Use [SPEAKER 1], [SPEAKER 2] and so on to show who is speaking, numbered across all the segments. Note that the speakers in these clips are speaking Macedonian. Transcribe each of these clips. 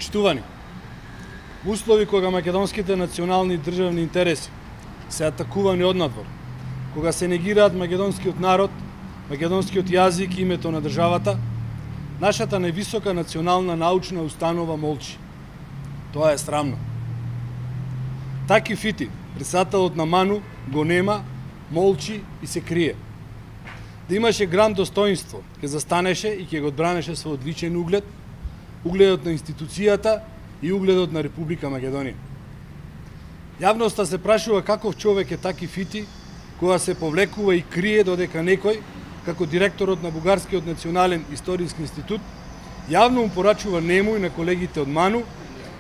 [SPEAKER 1] Почитувани, во услови кога македонските национални и државни интереси се атакувани однадвор, кога се негираат македонскиот народ, македонскиот јазик и името на државата, нашата највисока национална научна установа молчи. Тоа е срамно. Таки Фити, председателот на МАНУ, го нема, молчи и се крие. Да имаше грам достоинство, ќе застанеше и ќе го одбранеше својот личен углед, угледот на институцијата и угледот на Република Македонија. Јавноста се прашува каков човек е Таки Фити, кога се повлекува и крие додека некој, како директорот на Бугарскиот национален историски институт, јавно му порачува нему и на колегите од МАНУ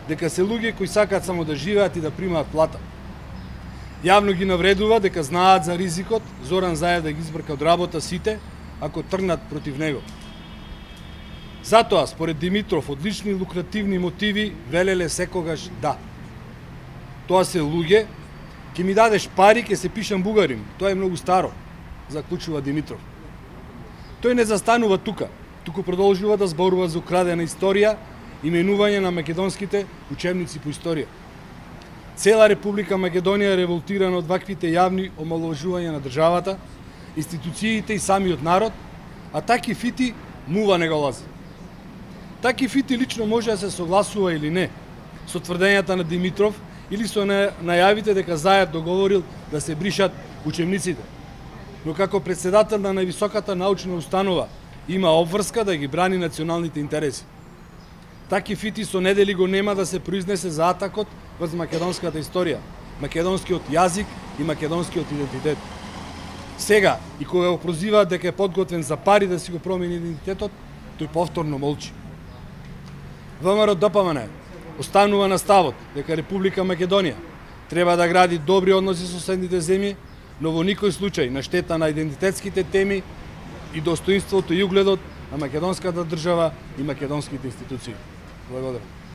[SPEAKER 1] дека се луѓе кои сакаат само да живеат и да примаат плата. Јавно ги навредува дека знаат за ризикот Зоран Заев да ги избрка од работа сите ако тргнат против него. Затоа, според Димитров, од лични лукративни мотиви велеле секогаш да. Тоа се луѓе, ќе ми дадеш пари, ќе се пишам бугарин. Тоа е многу старо, заклучува Димитров. Тој не застанува тука, туку продолжува да зборува за украдена историја и менување на македонските учебници по историја. Цела Република Македонија е револтирана од ваквите јавни омаловажувања на државата, институциите и самиот народ, а Таки Фити мува не го лази. Таки Фити лично може да се согласува или не со тврдењата на Димитров или со најавите дека Заев договорил да се бришат учебниците. Но како председател на највисоката научна установа има обврска да ги брани националните интереси. Таки Фити со недели го нема да се произнесе за атакот врз македонската историја, македонскиот јазик и македонскиот идентитет. Сега, и кога го прозиваат дека е подготвен за пари да си го промени идентитетот, тој повторно молчи. ВМРО ДПМН останува на ставот дека Република Македонија треба да гради добри односи со соседните земји, но во никој случај на штета на идентитетските теми и достоинството и угледот на македонската држава и македонските институции. Благодарам.